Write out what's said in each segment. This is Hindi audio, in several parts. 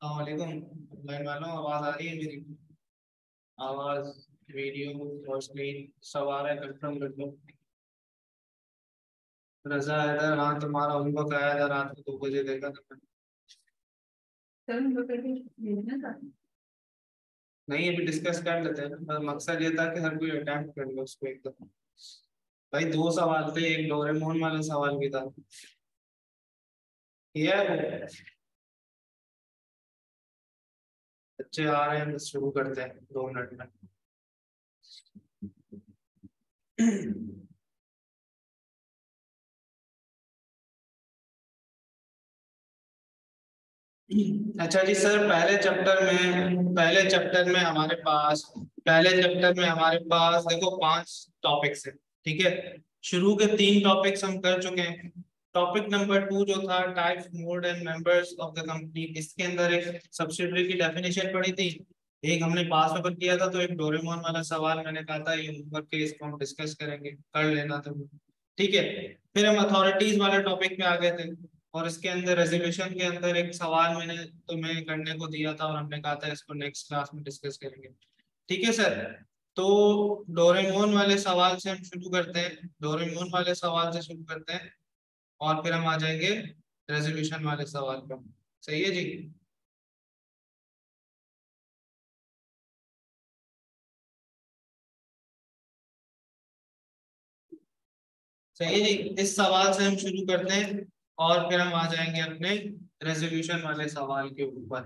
अस्सलामुअलैकुम लाइन वालों, आवाज आ रही है मेरी? आवाज, वीडियो और स्क्रीन सब आ रहा है? कंफर्म कर दो। रजा हैदर, हाँ तुम्हारा होमवर्क आया था रात को 2 बजे, देखा था मैंने। नहीं, अभी डिस्कस कर लेते हैं ना, मकसद ये था कि हर कोई अटेम्प्ट कर लो उसको एकदम। भाई 2 सवाल थे, एक डोरेमोन वाला सवाल भी था। किया है वो? बच्चे आ रहे हैं, बस शुरू करते हैं 2 मिनट में। अच्छा जी सर, पहले चैप्टर में हमारे पास देखो 5 टॉपिक्स है। ठीक है, शुरू के 3 टॉपिक्स हम कर चुके हैं। टॉपिक नंबर 2 जो था types, mode and members of the company, इसके अंदर एक सब्सिडरी की डेफिनेशन पढ़ी थी। एक हमने पास पेपर किया था, तो एक डोरेमोन वाला सवाल मैंने कहा था ये होमवर्क के, इसको हम डिस्कस करेंगे, कर लेना था। ठीक है, फिर हम अथॉरिटीज वाले टॉपिक पे आ गए थे, और इसके अंदर रेजोल्यूशन के अंदर एक सवाल मैंने तुम्हें करने को दिया था, और हमने कहा था इसको नेक्स्ट क्लास में डिस्कस करेंगे। ठीक है सर, तो डोरेमोन वाले सवाल से हम शुरू करते हैं, डोरेमोन वाले सवाल से शुरू करते हैं, और फिर हम आ जाएंगे रेजोल्यूशन वाले सवाल पर। सही है जी? सही है जी, इस सवाल से हम शुरू करते हैं, और फिर हम आ जाएंगे अपने रेजोल्यूशन वाले सवाल के ऊपर।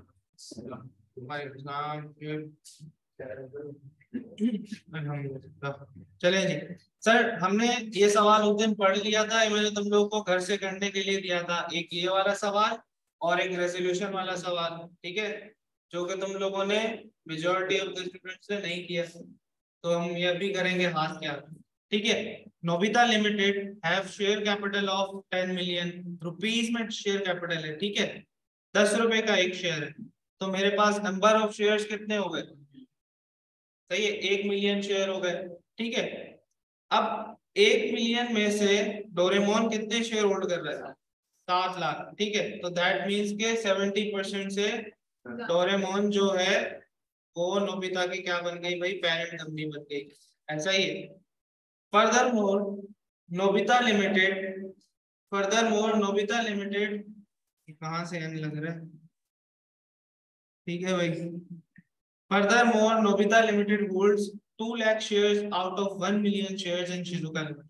चले जी सर, हमने ये सवाल उस दिन पढ़ लिया था, ये मैंने तुम लोगों को घर से करने के लिए दिया था, एक ये वाला सवाल और एक रेजोल्यूशन वाला सवाल। ठीक है, जो कि तुम लोगों ने मेजोरिटी ऑफ द स्टूडेंट्स ने नहीं किया, तो हम ये भी करेंगे हाथ के हाथ। ठीक है, Nobita limited have share capital of 10 million rupees में शेयर कैपिटल है। ठीक है, 10 रुपए का एक शेयर है, तो मेरे पास नंबर ऑफ शेयर्स कितने हो गए? सही है, 1 मिलियन शेयर हो गए। ठीक है, अब 1 मिलियन में से डोरेमोन कितने शेयर होल्ड कर रहा है? 7 लाख। ठीक है, तो दैट मीन्स के 70% से डोरेमोन जो है वो नोबिता की क्या बन गई भाई? पेरेंट कंपनी बन गई। ऐसा ही है। Further more Nobita limited further more Nobita limited, कहाँ से एन लग रहा है? ठीक है भाई। Further more Nobita limited holds 2 lakh shares out of 1 million shares in Shizuka limited.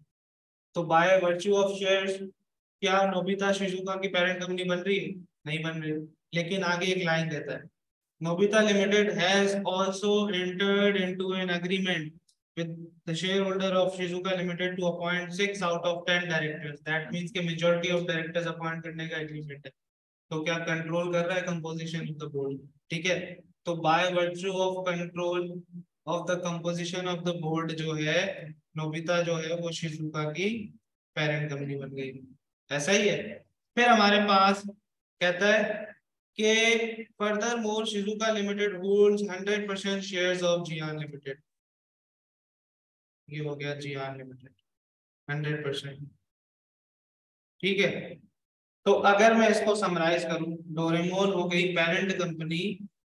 तो बाय वर्च्यू ऑफ शेयर्स क्या नोबिता शिजुका की पेरेंट कंपनी बन रही है? नहीं बन रही है। लेकिन आगे एक लाइन देता है, Nobita Limited has also entered into an agreement with the shareholder of Shizuka Limited to appoint 6 out of 10 directors. That means कि majority of directors appoint करने का agreement है। तो क्या कंट्रोल कर रहा है कंपोजिशन ऑफ द बोर्ड? ठीक है, तो by virtue of control of the composition of the board जो है, नोबिता जो है वो शिजुका की पेरेंट कंपनी बन गई। ऐसा ही है। फिर हमारे पास कहता है कि furthermore Shizuka limited holds 100% shares of Jian limited. ये हो गया जियान लिमिटेड 100%। ठीक है, तो अगर मैं इसको समराइज करूं, डोरेमोन हो गई पेरेंट कंपनी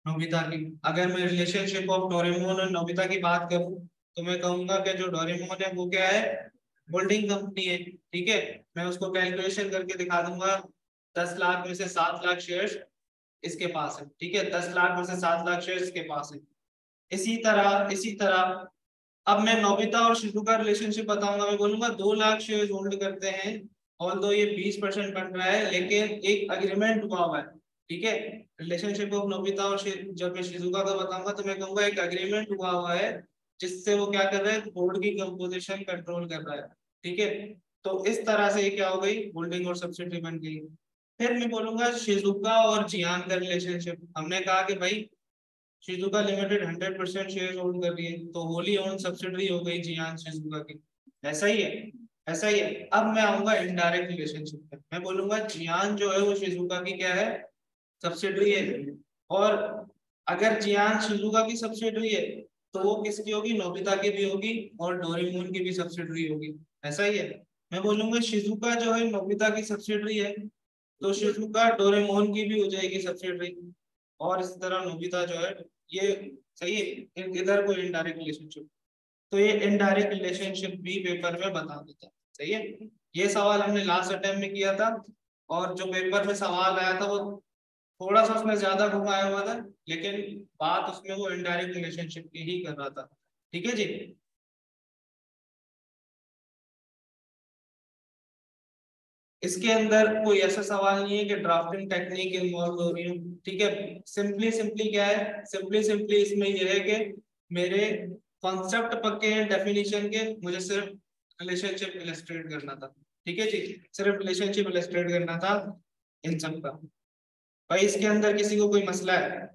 नोबिता की। अगर मैं रिलेशनशिप ऑफ डोरेमोन और नोबिता की बात करूं, तो मैं कहूंगा कि जो डोरेमोन है वो क्या है? होल्डिंग कंपनी है। ठीक है, मैं उसको कैलकुलेशन करके दिखा दूंगा। 10 लाख में से 7 लाख शेयर्स इसके पास है। ठीक है, 10 लाख में से 7 लाख शेयर्स इसके पास है। इसी तरह अब मैं नोबिता और शिजू का रिलेशनशिप बताऊंगा। मैं बोलूंगा 2 लाख शेयर होल्ड करते हैं, ऑल दो ये 20% बन रहा है, लेकिन एक अग्रीमेंट हुआ हुआ है। ठीक है, रिलेशनशिप ऑफ नोबिता और जब मैं शिजुका का बताऊंगा तो मैं कहूंगा एक अग्रीमेंट हुआ हुआ है, जिससे वो क्या कर रहा है? बोर्ड की कंपोजिशन कंट्रोल कर रहा है। ठीक है, तो इस तरह से ये क्या हो गई? होल्डिंग और सब्सिडी बन गई। फिर मैं बोलूंगा शिजुका और जियान का रिलेशनशिप। हमने कहा कि भाई शिजुका लिमिटेड 100% शेयर होल्ड कर रही है, तो होली ओन सब्सिडरी हो गई जियान शिजुका की। ऐसा ही है, ऐसा ही है। अब मैं आऊंगा इनडायरेक्ट रिलेशनशिप पे। मैं बोलूंगा जियान जो है वो शिजुका की क्या है? सब्सिडरी है। और अगर जियान शिजुका की सब्सिडरी है, तो वो किसकी होगी? नोबिता की भी होगी, और डोरेमोन की भी सब्सिडरी होगी। ऐसा ही है। मैं बोलूंगा शिजुका जो है नोबिता की सब्सिडरी है, तो शिजुका डोरेमोन की भी हो जाएगी सब्सिडरी। और इस तरह नोबिता जो है ये सही है, इधर कोई इनडायरेक्ट रिलेशनशिप, तो ये इनडायरेक्ट रिलेशनशिप भी पेपर में बता देता है। सही है, ये सवाल हमने लास्ट अटेम्प्ट में किया था और जो पेपर में सवाल आया था वो थोड़ा सा उसमें ज्यादा घुमाया हुआ था, लेकिन बात उसमें वो इनडायरेक्ट रिलेशनशिप की ही कर रहा था। ठीक है जी। इसके अंदर कोई ऐसा सवाल नहीं है कि ड्राफ्टिंग टेक्निक इन्वॉल्व हो रही है। ठीक है, सिंपली सिंपली क्या है, सिंपली सिंपली इसमें ये है कि मेरे कॉन्सेप्ट पक्के हैं डेफिनेशन के, मुझे सिर्फ रिलेशनशिप इलस्ट्रेट करना था। ठीक है जी, सिर्फ रिलेशनशिप इलस्ट्रेट करना था इन सब का। भाई इसके अंदर किसी को कोई मसला है?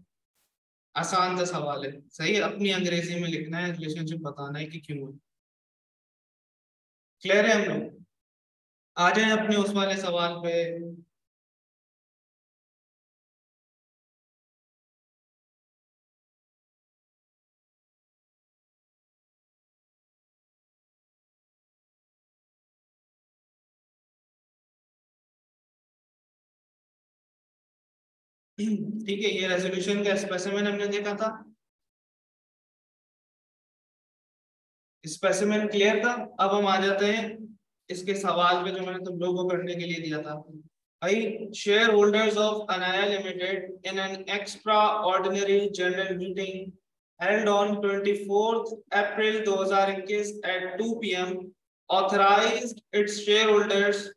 आसान सा सवाल है, सही है, अपनी अंग्रेजी में लिखना है, रिलेशनशिप बताना है कि क्यों है। क्लियर है हम लोग? आ जाए अपने उस वाले सवाल पे। ठीक है, ये रेजोल्यूशन का स्पेसिमेन हमने देखा था, स्पेसिमेन क्लियर था। अब हम आ जाते हैं इसके सवाल पे जो मैंने तुम लोगों को करने के लिए दिया था। भाई, share holders of Anaya limited in an extra ordinary general meeting held on 24th April 2021 at 2 p.m. authorized its shareholders,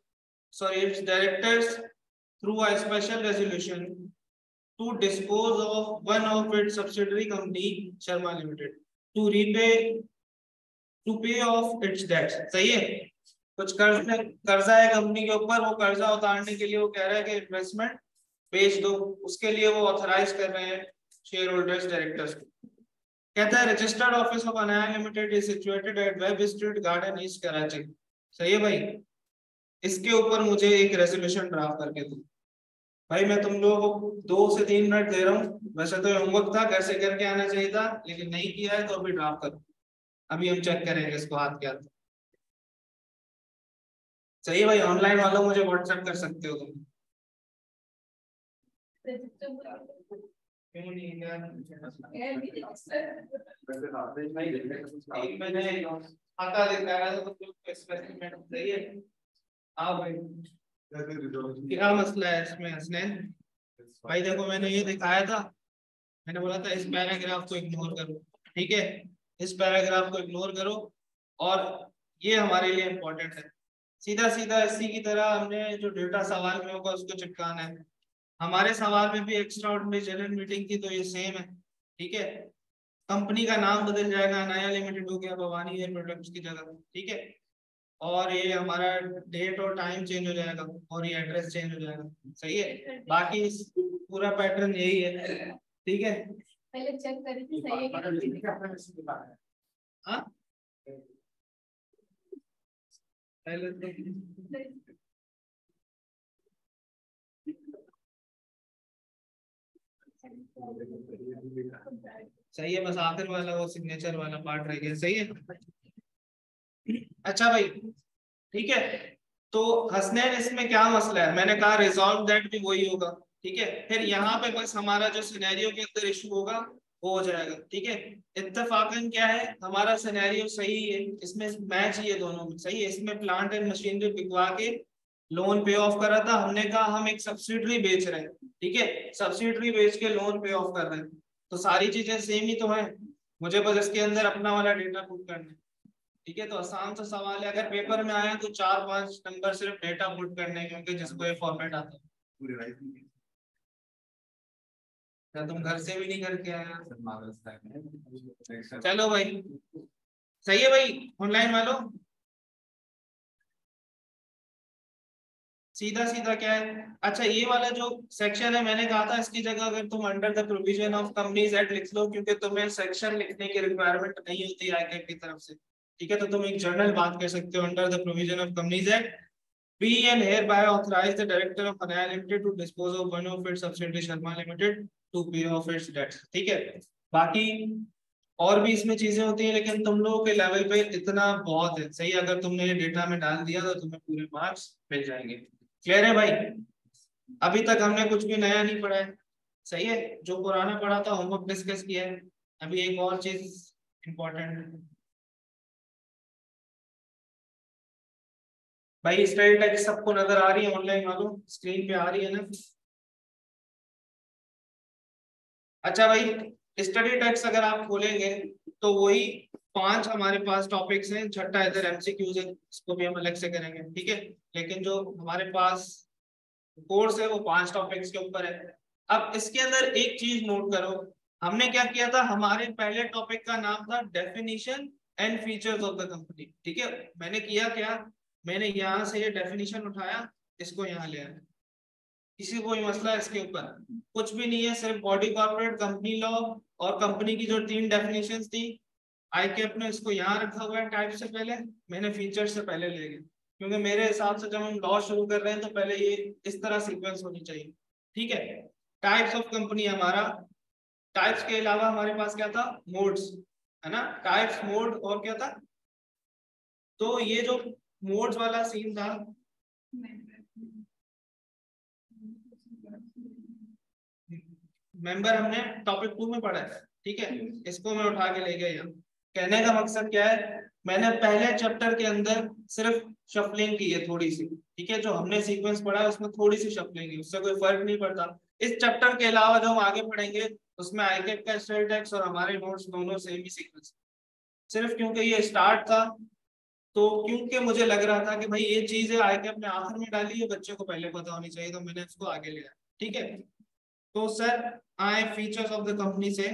its directors through a special resolution to dispose of one of its subsidiary company Sharma Limited to repay to pay off its debt. सही है, कुछ कर्जा है कंपनी के ऊपर, वो कर्जा उतारने के लिए वो कह रहा है कि इन्वेस्टमेंट बेच दो, उसके लिए वो ऑथराइज कर रहे हैं शेयर होल्डर्स डायरेक्टर्स को। कहता है registered office of Anaya limited is situated at web street garden east Karachi. सही है भाई, इसके ऊपर मुझे एक रेजोल्यूशन ड्राफ्ट करके दो। भाई मैं तुम लोगों को 2 से 3 मिनट दे रहा हूँ, वैसे तो होमवर्क था घर से करके आना चाहिए था, लेकिन नहीं किया है तो अभी ड्राफ्ट करो। अभी हम चेक करेंगे इसको हाथ के हाथ। सही है भाई, ऑनलाइन वालों मुझे व्हाट्सएप कर सकते हो तुम। क्यों नहीं यार? मैंने खाता दिखाया था तो एक्सपेरिमेंट सही है। हाँ भाई, क्या मसला है इसमें हसनैन? भाई देखो, मैंने ये दिखाया था, मैंने बोला था इस पैराग्राफ को इग्नोर करो। ठीक है, इस पैराग्राफ को इग्नोर करो, और ये हमारे लिए इम्पोर्टेंट है। सीधा सीधा इसी की तरह हमने जो डेटा सवाल में होगा उसको चिपकाना है। हमारे सवाल में भी एक्स्ट्रा ऑर्डिनरी जनरल मीटिंग थी तो ये सेम है। ठीक है, कंपनी का नाम बदल जाएगा, नया लिमिटेड हो गया भवानी एयर प्रोडक्ट्स की जगह। ठीक है, और ये हमारा डेट और टाइम चेंज हो जाएगा और ये एड्रेस चेंज हो जाएगा। सही है, बाकी पूरा पैटर्न यही है। ठीक है, पहले चेक करें सही है। हाँ, पहले तो सही है, बस आखिर वाला वो सिग्नेचर वाला पार्ट रह गया। सही है, अच्छा भाई, ठीक है। तो हसनैन इसमें क्या मसला है? मैंने कहा रिजॉल्व दैट भी वही होगा। ठीक है, फिर यहाँ पे बस हमारा जो सिनेरियो के अंदर इशू होगा वो हो जाएगा। ठीक है, इत्तेफाकन क्या है, हमारा सिनेरियो सही है, इसमें मैच ही है दोनों में। सही है, इसमें प्लांट एंड मशीनरी बिकवा के लोन पे ऑफ करा था, हमने कहा हम एक सब्सिडरी बेच रहे हैं। ठीक है, सब्सिडरी बेच के लोन पे ऑफ कर रहे हैं, तो सारी चीजें सेम ही तो है, मुझे बस इसके अंदर अपना वाला डेटा पुट करना है। ठीक है, तो आसान सा सवाल है, अगर पेपर में आया तो 4-5 नंबर सिर्फ डेटा पुट करने के होंगे जिसको ये फॉर्मेट आता है। क्या तुम घर से भी नहीं करके आया? चलो भाई, सही है भाई, ऑनलाइन वालों सीधा सीधा क्या है। अच्छा, ये वाला जो सेक्शन है मैंने कहा था इसकी जगह अगर तुम under the provision of companies act लिख लो, क्योंकि तुम्हें सेक्शन लिखने की रिक्वायरमेंट नहीं होती आईकैट की तरफ से। ठीक है, तो तुम एक जनरल बात कर सकते हो, under the provision of companies act be and hereby authorize the director of Anaya Limited to dispose of one of its subsidiary Sharma Limited to pay off its debts। ठीक है, बाकी और भी इसमें चीजें होती हैं, लेकिन तुम लोगों के लेवल पे इतना बहुत है। सही, अगर तुमने ये डेटा में डाल दिया तो तुम्हें पूरे मार्क्स मिल जाएंगे। क्लियर है भाई? अभी तक हमने कुछ भी नया नहीं पढ़ा है। सही है, जो पुराना पढ़ा था होमवर्क डिस्कस किया है। अभी एक और चीज इंपॉर्टेंट, भाई स्टडी टेक्स्ट सबको नजर आ रही है ऑनलाइन वालों, स्क्रीन पे आ रही है ना? अच्छा भाई, स्टडी टेक्स्ट अगर आप खोलेंगे तो वही 5 हमारे पास टॉपिक्स हैं, छठा इधर एमसीक्यूज है, इसको भी हम अलग से करेंगे, ठीक है। लेकिन जो हमारे पास कोर्स है वो 5 टॉपिक्स के ऊपर है। अब इसके अंदर एक चीज नोट करो, हमने क्या किया था, हमारे पहले टॉपिक का नाम था definition and features of the company, ठीक है। मैंने किया क्या, मैंने यहाँ से ये डेफिनेशन उठाया, इसको यहाँ ले आया, किसी को कोई मसला है इसके ऊपर? कुछ भी नहीं है, सिर्फ बॉडी कॉर्पोरेट, कंपनी लॉ और कंपनी की जो 3 डेफिनेशंस थी, आई कैप ने इसको यहाँ रखा हुआ है टाइप से पहले, मैंने फीचर से पहले ले गया, क्योंकि मेरे हिसाब से जब हम लॉ शुरू कर रहे हैं तो पहले ये इस तरह सीक्वेंस होनी चाहिए, ठीक है। टाइप्स ऑफ कंपनी हमारा, टाइप्स के अलावा हमारे पास क्या था, मोड्स, है ना, टाइप्स, मोड और क्या था, तो ये जो मोड्स वाला सीन था, मेंबर हमने टॉपिक 2 में पढ़ा है, ठीक है। इसको मैं उठा के ले गया यहाँ। कहने का मकसद क्या है, मैंने पहले चैप्टर के अंदर सिर्फ शफलिंग की है थोड़ी सी, ठीक है, जो हमने सीक्वेंस पढ़ा है उसमें थोड़ी सी शफलिंग है, उससे कोई फर्क नहीं पड़ता। इस चैप्टर के अलावा जो हम आगे पढ़ेंगे उसमें आईकेप का स्टडी टेक्स्ट और हमारे नोट्स दोनों सेम ही सीक्वेंस, सिर्फ क्योंकि ये स्टार्ट था, तो क्योंकि मुझे लग रहा था कि भाई ये चीज है आईकेप ने आखिर में डाली है, बच्चे को पहले पता होनी चाहिए, तो मैंने इसको आगे लिया, ठीक है। तो सर आए फीचर्स ऑफ द कंपनी से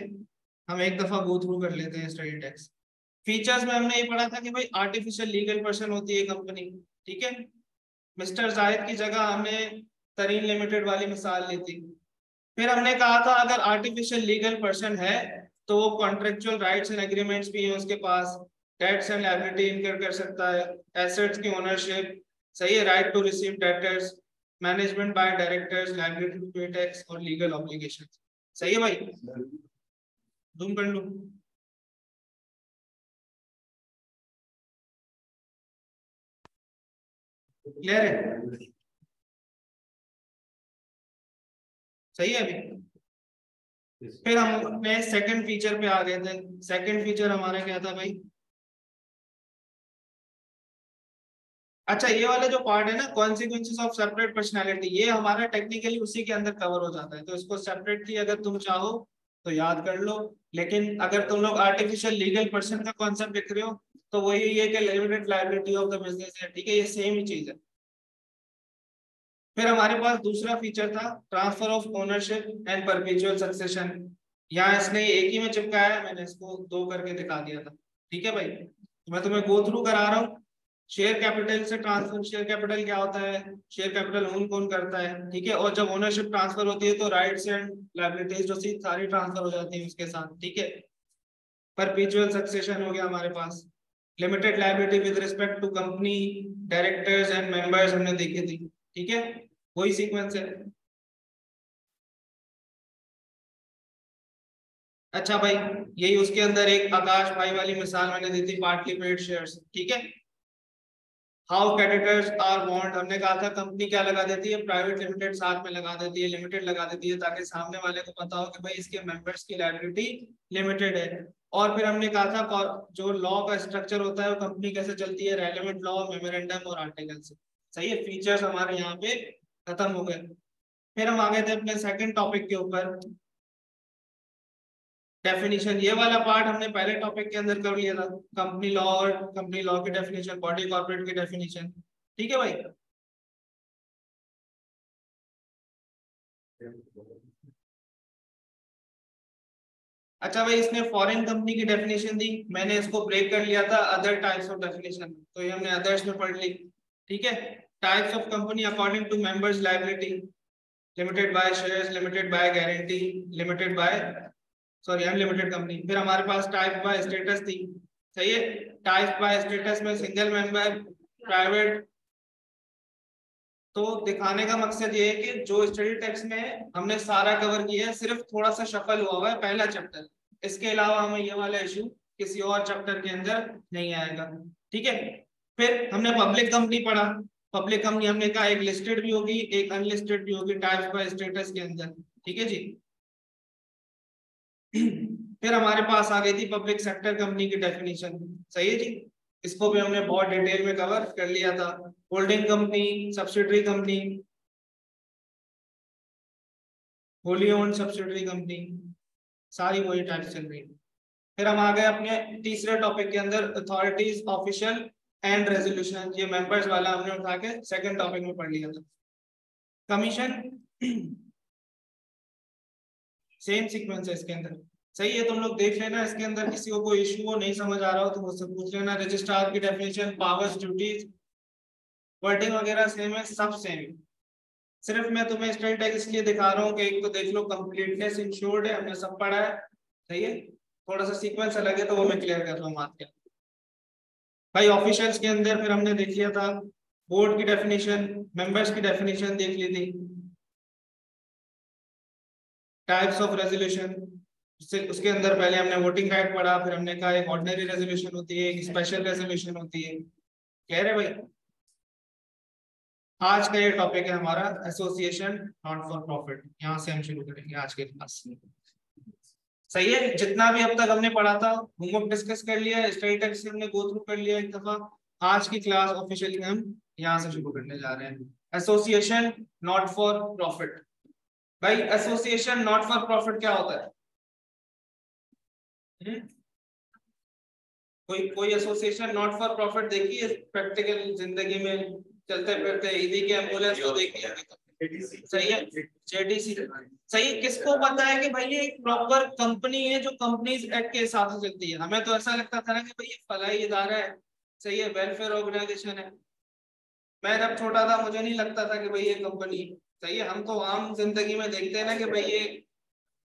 हम एक दफा गो थ्रू कर लेते हैं स्टडी टेक्स्ट। फीचर्स में हमने ये पढ़ा था कि भाई आर्टिफिशियल लीगल पर्सन होती है कंपनी, ठीक है। मिस्टर जाहिद की जगह हमने तरीन लिमिटेड वाली मिसाल ली थी। फिर हमने कहा था अगर आर्टिफिशियल लीगल पर्सन है तो वो कॉन्ट्रेक्चुअल राइट्स एंड एग्रीमेंट्स भी है उसके पास, डेट्स एंड लायबिलिटी इनकर कर सकता है, एसेट्स की ओनरशिप, सही है, right to receive debtors, management by directors, liability to pay tax और लीगल ऑब्लिगेशन। सही है भाई, जूम कर लूं? क्लियर है? सही है अभी? फिर हम अपने सेकंड फीचर पे आ गए थे। सेकंड फीचर हमारा क्या था भाई, अच्छा ये वाला जो पार्ट है ना, कॉन्सिक्वेंसेस ऑफ सेपरेट पर्सनालिटी, ये हमारा टेक्निकली उसी के अंदर कवर हो जाता है, तो इसको सेपरेटली अगर तुम चाहो तो याद कर लो। लेकिन अगर तुम लोग आर्टिफिशियल लीगल पर्सन का कॉन्सेप्ट लिख रहे हो तो वही ये कि limited liability of the business है, ठीक है, ये सेम ही चीज है। फिर हमारे पास दूसरा फीचर था transfer of ownership and perpetual succession. यहाँ इसने एक ही में चिपकाया है, मैंने इसको 2 करके दिखा दिया था, ठीक है भाई। तो मैं तुम्हें गो थ्रू करा रहा हूँ। शेयर कैपिटल से ट्रांसफर, शेयर कैपिटल क्या होता है, शेयर कैपिटल ओन कौन करता है, ठीक है। और जब ओनरशिप ट्रांसफर होती है तो राइट्स एंड लायबिलिटीज जो सी सारी ट्रांसफर हो जाती है उसके साथ, ठीक है। परपेचुअल सक्सेशन हो गया हमारे पास, limited liability with respect to company, directors and members हमने देखी थी, ठीक है, वही सीक्वेंस है। अच्छा भाई, यही उसके अंदर एक आकाश भाई वाली मिसाल मैंने दी थी, पार्टली पेड शेयर्स, ठीक है। हाउ क्रेडिटर्स आर बॉन्ड, हमने कहा था कंपनी क्या लगा देती है, प्राइवेट लिमिटेड साथ में लगा देती है, लिमिटेड लगा देती है, ताकि सामने वाले को पता हो कि भाई इसके मेंबर्स की लायबिलिटी लिमिटेड है। और फिर हमने कहा था जो लॉ का स्ट्रक्चर होता है वो कंपनी कैसे चलती है, रेलेवेंट लॉ, मेमोरेंडम और आर्टिकल से। सही है, फीचर्स हमारे यहाँ पे खत्म हो गए। फिर हम आ गए थे अपने सेकंड टॉपिक के ऊपर, डेफिनेशन। ये वाला पार्ट हमने पहले टॉपिक के अंदर कर लिया था, कंपनी लॉ और कंपनी लॉ की डेफिनेशन, बॉडी कॉर्पोरेट की डेफिनेशन, ठीक है भाई। अच्छा भाई, इसने फॉरेन कंपनी की डेफिनेशन दी, मैंने इसको ब्रेक कर लिया था अदर टाइप्स ऑफ डेफिनेशन, तो ये हमने अदर्स में पढ़ ली, ठीक है। Types of company according to members liability, limited by shares, limited by guarantee, limited by, sorry unlimited company. फिर हमारे पास टाइप बाय स्टेटस थी, सही है। टाइप बाय स्टेटस में सिंगल मेंबर, प्राइवेट। तो दिखाने का मकसद ये है कि जो स्टडी टेक्स्ट में है हमने सारा कवर किया है, सिर्फ थोड़ा सा शफल हुआ है पहला चैप्टर, इसके अलावा हमें ये वाला इशू किसी और चैप्टर के अंदर नहीं आएगा, ठीक है। फिर हमने पब्लिक कंपनी पढ़ा। पब्लिक कंपनी हमने कहा एक लिस्टेड भी होगी एक अनलिस्टेड भी होगी टाइप्स बाय स्टेटस के अंदर, ठीक है जी। फिर हमारे पास आ गई थी पब्लिक सेक्टर कंपनी की डेफिनेशन। सही है जी, इसको भी हमने बहुत डिटेल में कवर कर लिया था। Holding company, subsidiary company, wholly owned subsidiary company, सारी वही टाइप चल रही है। फिर हम आ गए अपने तीसरे टॉपिक के अंदर, अथॉरिटीज, ऑफिशियल एंड रेजोल्यूशन। ये मेंबर्स वाला हमने उठा के सेकंड टॉपिक में पढ़ लिया था। कमीशन सेम सीक्वेंस है इसके अंदर। सही है, तुम लोग देख लेना, इसके अंदर किसी को कोई इशू हो, नहीं समझ आ रहा हो तो मुझसे पूछ लेना। रजिस्ट्रार की डेफिनेशन, पावर्स, ड्यूटीज, वर्डिंग वगैरह सेम है, सब सेम है। सिर्फ मैं तुम्हें स्टडी टैग इसलिए दिखा रहा हूँ कि एक तो देख लो कंप्लीटनेस इंश्योर्ड है, हमने सब पढ़ा है। सही है, थोड़ा सा सीक्वेंस अलग है तो वो मैं क्लियर कर रहा हूँ आपके भाई। ऑफिशियल्स के अंदर फिर हमने देख लिया था बोर्ड की डेफिनेशन, मेंबर्स की डेफिनेशन देख ली थी, टाइप्स ऑफ रेजोल्यूशन, उसके अंदर पहले हमने वोटिंग राइट पढ़ा, फिर हमने कहा एक ऑर्डिनरी रेजोल्यूशन होती है, एक स्पेशल रेजोल्यूशन होती है। कह रहे भाई, आज का ये टॉपिक है हमारा एसोसिएशन नॉट फॉर प्रॉफिट। यहाँ से हम शुरू करेंगे आज के क्लास। सही है, जितना भी अब तक हमने पढ़ा था होमवर्क डिस्कस कर लिया, स्टडी टेक्स्ट हमने गो थ्रू कर लिया एक दफा। आज की क्लास ऑफिशियली हम यहाँ से शुरू करने जा रहे हैं। Association not for profit. भाई एसोसिएशन नॉट फॉर प्रॉफिट क्या होता है? कोई कोई एसोसिएशन नॉट फॉर प्रॉफिट देखी है प्रैक्टिकल जिंदगी में? चलते फिरते ईदी के एम्बुलेंस को देखी है? सही है, जेडीसी। सही है, किसको पता है कि भाई ये एक प्रॉपर कंपनी है जो कंपनीज एक्ट के हिसाब से चलती है? हमें तो ऐसा लगता था ना कि भाई ये फलाई इदारा है, सही है, वेलफेयर ऑर्गेनाइजेशन है। मैं जब छोटा था मुझे नहीं लगता था कि भाई ये कंपनी है। सही है, हम तो आम जिंदगी में देखते हैं ना कि भाई ये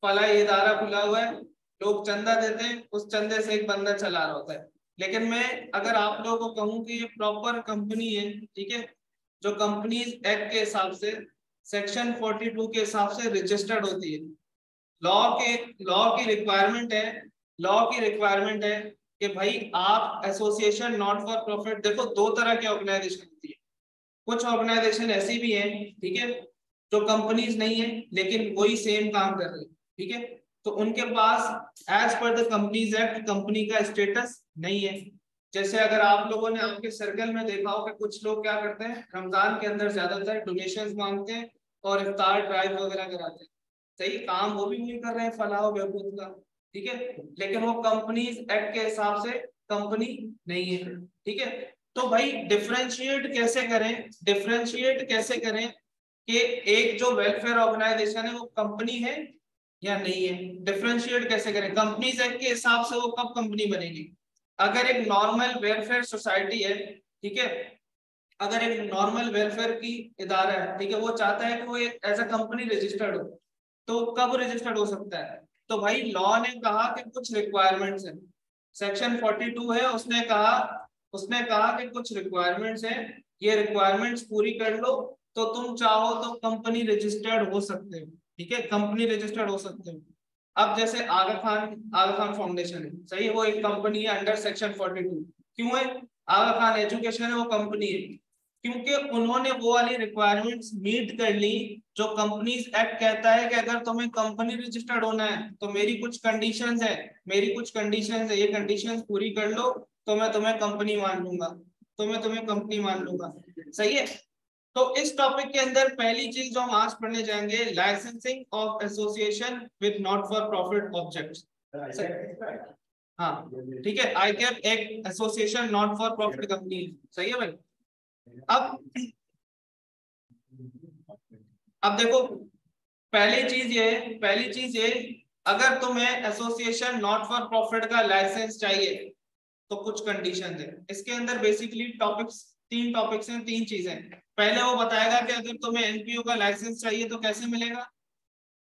फलाई इदारा खुला हुआ है, लोग चंदा देते हैं, उस चंदे से एक बंदा चला रहा होता है। लेकिन मैं अगर आप लोगों को कहूँ कि ये प्रॉपर कंपनी है, ठीक है, जो कंपनीज एक्ट के हिसाब से सेक्शन 42 के हिसाब से रजिस्टर्ड होती है। लॉ की रिक्वायरमेंट है, लॉ की रिक्वायरमेंट है कि भाई आप एसोसिएशन नॉट फॉर प्रॉफिट, देखो दो तरह की ऑर्गेनाइजेशन होती है। कुछ ऑर्गेनाइजेशन ऐसी भी हैं, ठीक है, जो कंपनीज नहीं है लेकिन वही सेम काम कर रही है, ठीक है, तो उनके पास as per the companies act company का स्टेटस नहीं है। जैसे अगर आप लोगों ने आपके सर्कल में देखा हो कि कुछ लोग क्या करते हैं, रमजान के अंदर ज्यादातर डोनेशंस मांगते हैं और इफ्तार ड्राइव वगैरह कराते हैं। सही काम वो भी नहीं कर रहे हैं फलाह बहबूद का, ठीक है, लेकिन वो कंपनीज एक्ट के हिसाब से कंपनी नहीं है, ठीक है। तो भाई डिफरेंशिएट कैसे करें, डिफरेंशिएट कैसे करें कि एक जो वेलफेयर ऑर्गेनाइजेशन है वो कंपनी है या नहीं है? डिफरेंशिएट कैसे करें? कंपनीज एक्ट के हिसाब से वो कब कंपनी बनेगी? अगर एक नॉर्मल वेलफेयर सोसाइटी है, ठीक है, अगर एक नॉर्मल वेलफेयर की इदारा है, ठीक है, वो चाहता है कि वो एक एज अ कंपनी रजिस्टर्ड हो, तो कब रजिस्टर्ड हो सकता है? तो भाई लॉ ने कहा कि कुछ रिक्वायरमेंट्स हैं, सेक्शन 42 है, उसने कहा कि कुछ रिक्वायरमेंट्स हैं, ये रिक्वायरमेंट्स पूरी कर लो तो तुम चाहो तो कंपनी रजिस्टर्ड हो सकते हो, ठीक है, कंपनी रजिस्टर्ड हो सकते हो। अब जैसे आगा खान फाउंडेशन है, सही है, वो एक कंपनी है अंडर सेक्शन 42। क्यों है? आगा खान एजुकेशन है, वो कंपनी है क्योंकि उन्होंने वो वाली रिक्वायरमेंट्स मीट कर ली जो कंपनीज एक्ट कहता है कि अगर तुम्हें कंपनी रजिस्टर्ड होना है तो मेरी कुछ कंडीशंस है, मेरी कुछ कंडीशंस है, ये कंडीशंस पूरी कर लो तो मैं तुम्हें कंपनी मान लूंगा, तो मैं तुम्हें कंपनी मान लूंगा। सही है, तो इस टॉपिक के अंदर पहली चीज जो हम आज पढ़ने जाएंगे, licensing of association with not for profit objects. हाँ ठीक है, आईकेप एक association not for profit company. सही है भाई। अब देखो, पहली चीज ये, अगर तुम्हें एसोसिएशन नॉट फॉर प्रॉफिट का लाइसेंस चाहिए तो कुछ कंडीशन है। इसके अंदर बेसिकली तीन टॉपिक्स हैं, तीन चीजें। पहले वो बताएगा कि अगर तुम्हें एनपीओ का लाइसेंस चाहिए तो कैसे मिलेगा,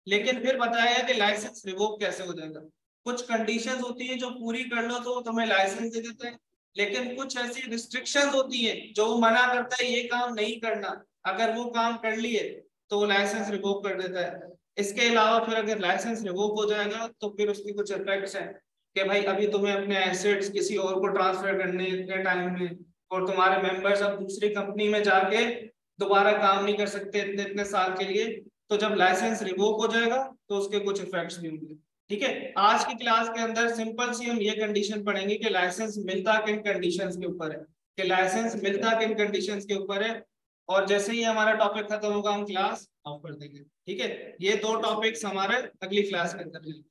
लेकिन फिर बताया कि लाइसेंस रिवोक कैसे हो जाएगा। कुछ कंडीशंस होती है जो पूरी कर लो तो तुम्हें लाइसेंस दे देते हैं, लेकिन कुछ ऐसी रिस्ट्रिक्शंस होती है जो वो मना करता है ये काम नहीं करना, अगर वो काम कर लिए तो वो लाइसेंस रिवोक कर देता है। इसके अलावा फिर अगर लाइसेंस रिवोक हो जाएगा तो फिर उसकी कुछ इफेक्ट्स हैं कि भाई अभी तुम्हें अपने एसेट्स किसी और को ट्रांसफर करने के टाइम में, और तुम्हारे मेंबर्स अब दूसरी कंपनी में जाके दोबारा काम नहीं कर सकते इतने इतने साल के लिए, तो जब लाइसेंस रिवोक हो जाएगा तो उसके कुछ इफेक्ट्स भी होंगे, ठीक है, आज की क्लास के अंदर सिंपल सी हम ये कंडीशन पढ़ेंगे कि लाइसेंस मिलता किन कंडीशंस के ऊपर है, कि लाइसेंस मिलता किन कंडीशंस के ऊपर है। और जैसे ही हमारा टॉपिक खत्म होगा हम क्लास ऑफ कर देंगे। ठीक है, ये 2 टॉपिक्स हमारे अगली क्लास के अंदर।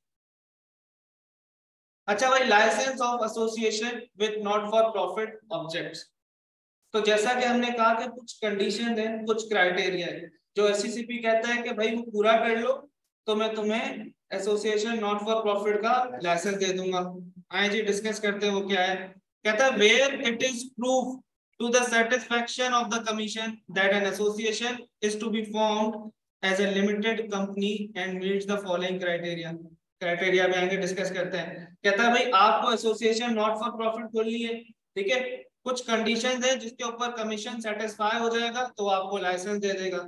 अच्छा भाई, licence of association with not for profit objects. तो जैसा कि हमने कहा कि कुछ कंडीशन है, कुछ क्राइटेरिया है जो एससीसीपी कहता है कि भाई वो पूरा कर लो तो मैं तुम्हें एसोसिएशन नॉट फॉर प्रॉफिट का लाइसेंस दे दूंगा। आइए जी डिस्कस करते हैं वो क्या है। कहता है where it is proof to the satisfaction of the commission that an association is to be formed as a limited company and meets the following criteria. Criteria में आगे डिस्कस करते हैं। कहता है भाई आपको एसोसिएशन नॉट फॉर प्रॉफिट खोलनी है, ठीक है, कुछ कंडीशंस है जिसके ऊपर कमीशन सेटिस्फाई हो जाएगा तो आपको लाइसेंस दे देगा।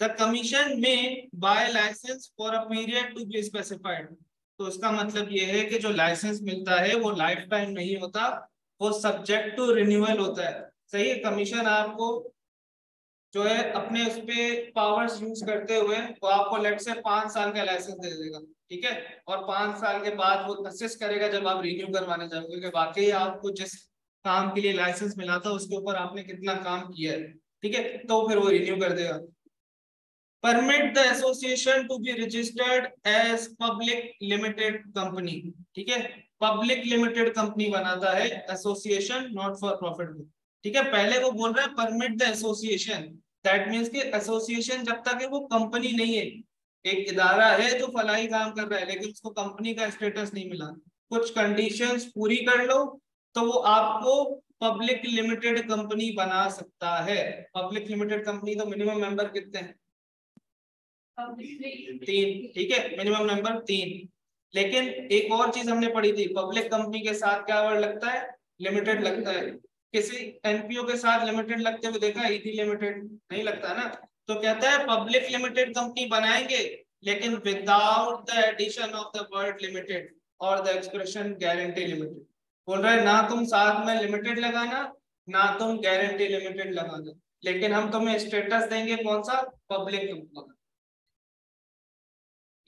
द कमीशन में by licence for a period to be specified. तो इसका मतलब ये है कि जो लाइसेंस मिलता है वो लाइफ टाइम नहीं होता, वो सब्जेक्ट टू रिन्यूअल होता है। सही है, कमीशन आपको जो है अपने उस पे पावर्स यूज करते हुए वो आपको लेट से 5 साल का लाइसेंस दे देगा। ठीक है, और 5 साल के बाद वो असेस करेगा जब आप रिन्यू करवाने जाओगे कि वाकई आपको जिस काम के लिए लाइसेंस मिला था उसके ऊपर आपने कितना काम किया है। ठीक है, तो फिर वो रिन्यू कर देगा। Permit the association to be registered as public limited company. ठीक है, पब्लिक लिमिटेड कंपनी बनाता है एसोसिएशन नॉट फॉर प्रॉफिट को। ठीक है, पहले वो बोल रहा है permit the association, that means कि एसोसिएशन जब तक है वो कंपनी नहीं है, एक इदारा है जो फलाई काम कर रहा है लेकिन उसको कंपनी का स्टेटस नहीं मिला, कुछ कंडीशंस पूरी कर लो तो वो आपको पब्लिक लिमिटेड कंपनी बना सकता है। पब्लिक लिमिटेड कंपनी तो मिनिमम मेंबर कितने हैं? 3। ठीक है, मिनिमम नंबर 3। लेकिन एक और चीज हमने पढ़ी थी, पब्लिक कंपनी के साथ क्या वर्ड लगता है? लिमिटेड लगता है। किसी एनपीओ के साथ लिमिटेड लगते हुए देखा? ईडी लिमिटेड नहीं लगता ना। तो कहता है पब्लिक लिमिटेड कंपनी बनाएंगे लेकिन without the addition of the word limited और द एक्सप्रेशन गारंटी लिमिटेड। बोल रहा है ना तुम साथ में लिमिटेड लगाना ना तुम गारंटी लिमिटेड लगाना, लेकिन हम तुम्हें स्टेटस देंगे कौन सा? Public company.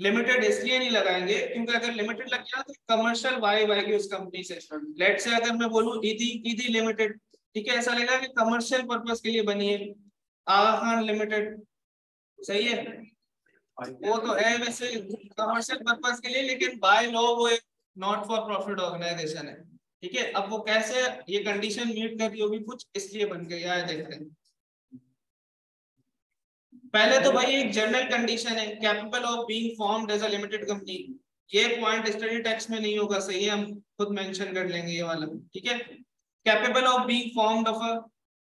लिमिटेड इसलिए नहीं लगाएंगे क्योंकि अगर लिमिटेड लग गया तो कमर्शियल वाइब आएगी उस कंपनी से। लेट से अगर मैं बोलूं ईदी ईदी लिमिटेड, ठीक है, ऐसा लगेगा कि कमर्शियल पर्पस के लिए बनी है। आगा खान लिमिटेड, सही है, वो तो है वैसे कमर्शियल पर्पस के लिए लेकिन बाय लॉ वो एक नॉट फॉर प्रॉफिट ऑर्गेनाइजेशन है। ठीक है, अब वो कैसे ये कंडीशन मीट कर रही होगी कुछ इसलिए बन गई है, देखते हैं। पहले तो भाई एक जनरल कंडीशन है capable of being formed as a limited company. ये पॉइंट स्टडी टेक्स्ट में नहीं होगा, सही है, हम खुद मेंशन कर लेंगे ये वाला। ठीक है, capable of being formed of a,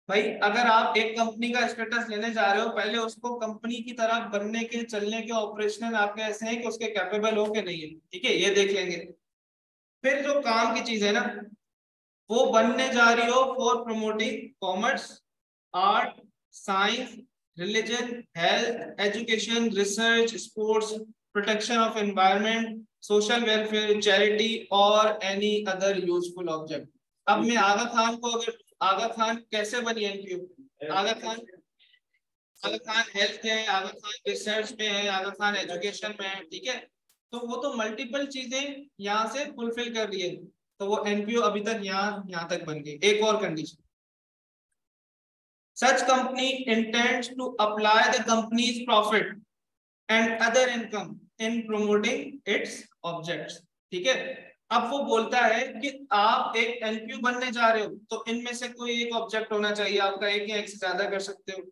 भाई अगर आप एक कंपनी का स्टेटस लेने जा रहे हो पहले उसको कंपनी की तरह बनने के चलने के ऑपरेशनल आपके ऐसे हैं कि उसके कैपेबल हो के नहीं है। ठीक है, ये देख लेंगे। फिर जो काम की चीज है ना वो बनने जा रही हो for promoting commerce, art, science, religion, health, education, research, sports, protection of environment, social welfare, charity और एनी अदर यूजफुल ऑब्जेक्ट। अब मैं आगा खान को अगर आगा खान कैसे बनी एनपीओ? आगा खान, आगा खान हेल्थ है, आगा खान रिसर्च में है, आगा खान एजुकेशन में है। ठीक है, तो वो तो मल्टीपल चीजें यहाँ से फुलफिल कर रही है तो वो एनपीओ अभी तक यहाँ तक बन गई। एक और condition, such company intends to apply the company's profit and other income in promoting its objects। ठीक है, अब वो बोलता है कि आप एक एनपीओ बनने जा रहे हो तो इनमें से कोई एक ऑब्जेक्ट होना चाहिए, आपका एक या एक से ज्यादा कर सकते हो।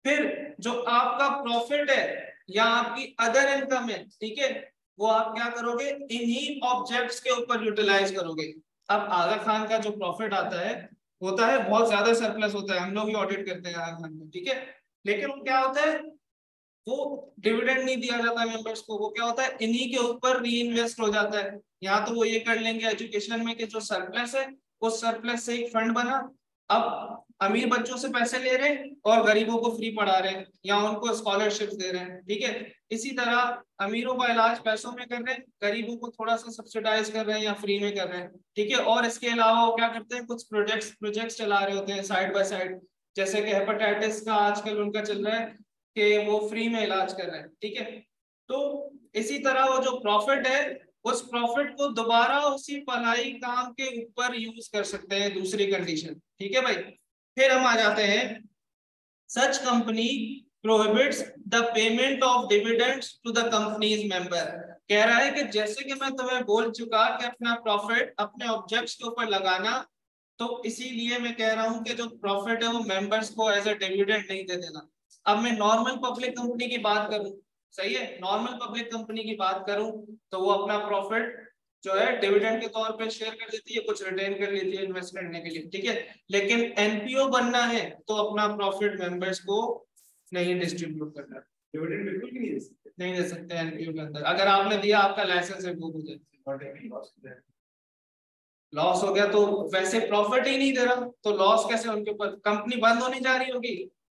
फिर जो आपका प्रॉफिट है या आपकी अदर इनकम है, ठीक है, वो आप क्या करोगे? इन्हीं ऑब्जेक्ट्स के ऊपर यूटिलाइज करोगे। अब आगा खान का जो प्रॉफिट आता है होता है बहुत ज्यादा सरप्लस होता है, हम लोग भी ऑडिट करते हैं आगा खान को। ठीक है, लेकिन वो क्या होता है, वो डिविडेंड नहीं दिया जाता मेंबर्स को, वो क्या होता है इन्हीं के ऊपर री इन्वेस्ट हो जाता है। यहाँ तो वो ये कर लेंगे एजुकेशन में कि जो सरप्लस है उस सरप्लस से एक फंड बना, अब अमीर बच्चों से पैसे ले रहे हैं और गरीबों को फ्री पढ़ा रहे हैं या उनको स्कॉलरशिप्स दे रहे हैं। ठीक है, इसी तरह अमीरों का इलाज पैसों में कर रहे हैं, गरीबों को थोड़ा सा सब्सिडाइज कर रहे हैं या फ्री में कर रहे हैं। ठीक है, और इसके अलावा वो क्या करते हैं, कुछ प्रोजेक्ट्स चला रहे होते हैं साइड बाय साइड, जैसे कि हेपेटाइटिस का आजकल उनका चल रहा है कि वो फ्री में इलाज कर रहे हैं। ठीक है, तो इसी तरह वो जो प्रॉफिट है उस प्रॉफिट को दोबारा उसी भलाई काम के ऊपर यूज कर सकते हैं, दूसरी कंडीशन। ठीक है भाई। फिर हम आ जाते हैं, such company prohibits the payment of dividends to the company's member. कह रहा है कि जैसे कि मैं तुम्हें बोल चुका कि अपना प्रॉफिट अपने ऑब्जेक्ट्स के ऊपर लगाना, तो इसीलिए मैं कह रहा हूं कि जो प्रॉफिट है वो मेंबर्स को एज अ डिविडेंड नहीं दे देना। अब मैं नॉर्मल पब्लिक कंपनी की बात करूं, सही है, नॉर्मल पब्लिक कंपनी की बात करूं तो वो अपना प्रॉफिट जो है डिविडेंड के तौर पे शेयर कर देती है, कुछ रिटेन कर लेती है इन्वेस्ट करने के लिए, ठीक है। लेकिन एनपीओ बनना है तो अपना प्रॉफिट मेंबर्स को नहीं डिस्ट्रीब्यूट करना, डिविडेंड बिल्कुल भी नहीं दे सकते एनपीओ के अंदर। अगर आपने दिया आपका लाइसेंस रिवोक हो जाए, लॉस हो गया तो वैसे प्रॉफिट ही नहीं दे रहा, तो लॉस कैसे उनके ऊपर, कंपनी बंद होने जा रही होगी,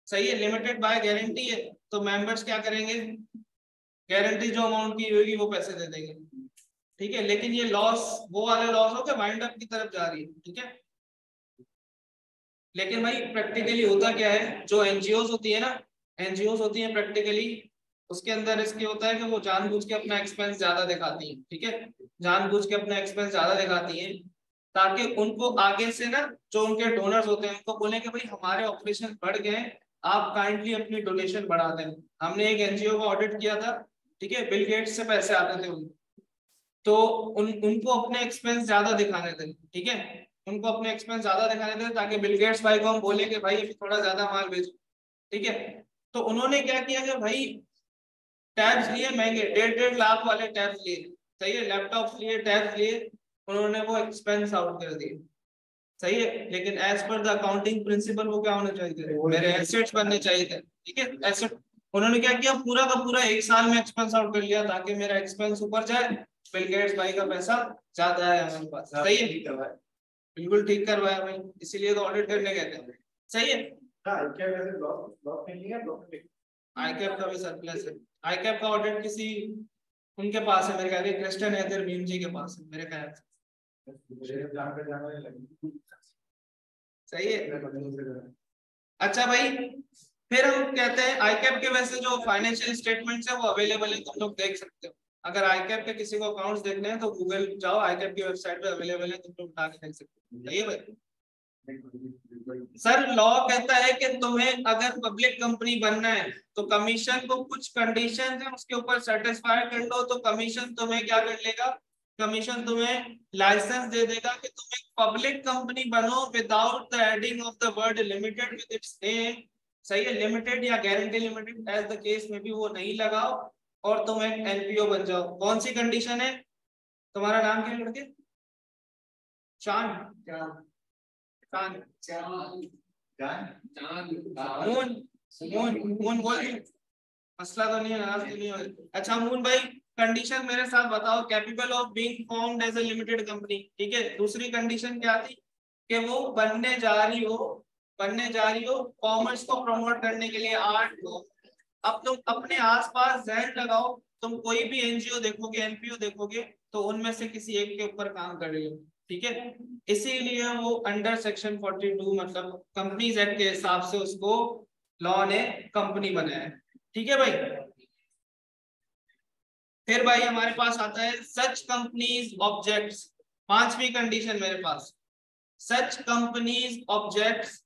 सही है, लिमिटेड बाय गारंटी है, तो मेंबर्स क्या करेंगे, गारंटी जो अमाउंट की होगी वो पैसे दे देंगे, ठीक है। लेकिन ये लॉस वो वाले लॉस हो गए, वाइंड अप की तरफ जा रही है, ठीक है। लेकिन भाई प्रैक्टिकली होता क्या है, जो एनजीओज होती है ना, एनजीओज होती है प्रैक्टिकली उसके अंदर इसके होता है कि वो जानबूझ के अपना एक्सपेंस ज्यादा दिखाती है, ठीक है, जानबूझ के अपना एक्सपेंस ज्यादा दिखाती है ताकि उनको आगे से ना जो उनके डोनर्स होते हैं उनको बोले कि भाई हमारे ऑपरेशन बढ़ गए, आप काइंडली अपनी डोनेशन बढ़ा दें। हमने एक एनजीओ का ऑडिट किया था, ठीक है, बिल गेट्स से पैसे आते थे उनको, तो उनको अपने एक्सपेंस ज्यादा दिखाने थे, ठीक है, उनको अपने एक्सपेंस ज्यादा दिखाने थे ताकि बिल गेट्स भाई को हम बोले कि भाई अभी थोड़ा ज्यादा माल बेचो, ठीक है। तो उन्होंने क्या किया कि भाई टैब्स लिए महंगे, 1.5 लाख वाले टैब्स लिए, सही है, लैपटॉप लिए, टैब्स लिए, उन्होंने वो एक्सपेंस आउट कर दिए, सही है। लेकिन as per the accounting principle वो क्या होने चाहिए, मेरे एसेट्स बनने चाहिए थे, ठीक है, एसेट। उन्होंने क्या किया, पूरा का पूरा एक साल में एक्सपेंस आउट कर लिया ताकि मेरा एक्सपेंस ऊपर जाए, बिल गेट्स भाई का पैसा ज्यादा है हमारे पास, सही है, बिल्कुल ठीक करवाया भाई, इसीलिए तो ऑडिट करने गए थे, सही है। आईकैप का भी सरप्लस है, आईकैप का ऑडिट किसी उनके पास है मेरे ख्याल से, क्रिस्टियन हैदर मीम जी के पास है मेरे ख्याल से, सही है। अच्छा भाई, फिर हम कहते हैं आईकैप के वैसे जो फाइनेंशियल स्टेटमेंट्स है वो अवेलेबल है, तुम लोग देख सकते हो। अगर आईकैप के किसी को अकाउंट्स देखने हैं तो गूगल जाओ, आईकैप की वेबसाइट पे अवेलेबल है, तुम लोग उठा के देख सकते हो, सही है भाई। सर लॉ कहता है कि तुम्हें अगर पब्लिक कंपनी बनना है तो कमीशन को कुछ कंडीशन है उसके ऊपर सेटिस्फाई कर लो तो कमीशन तुम्हें क्या कर लेगा, कमीशन तुम्हें लाइसेंस दे देगा कि तुम एक पब्लिक कंपनी बनो without the adding of the word limited with its name, सही है, लिमिटेड या guarantee limited as the case में भी वो नहीं लगाओ, और तुम एक एनपीओ बन जाओ। कौन सी कंडीशन है, तुम्हारा नाम क्या है लड़के, चांद, मून, मून बोल, मसला तो नहीं है, नाराज तो नहीं है। अच्छा मून भाई, कंडीशन मेरे साथ बताओ, capable of being formed as a limited company, ठीक है। दूसरी कंडीशन क्या थी कि वो बनने जा रही हो, बनने जा रही हो कॉमर्स को प्रमोट करने के लिए, आर्ट को। अब तुम अपने आसपास जहन लगाओ, तुम कोई भी एनजीओ देखोगे, एनपीओ देखोगे, तो उनमें से किसी एक के ऊपर काम कर रही हो, ठीक है। इसीलिए वो अंडर सेक्शन 42 मतलब कंपनीज एक्ट के हिसाब से उसको लॉ ने कंपनी बनाया है, ठीक है भाई। फिर भाई हमारे पास आता है सच कंपनीज ऑब्जेक्ट्स, पांचवी कंडीशन मेरे पास, such companies objects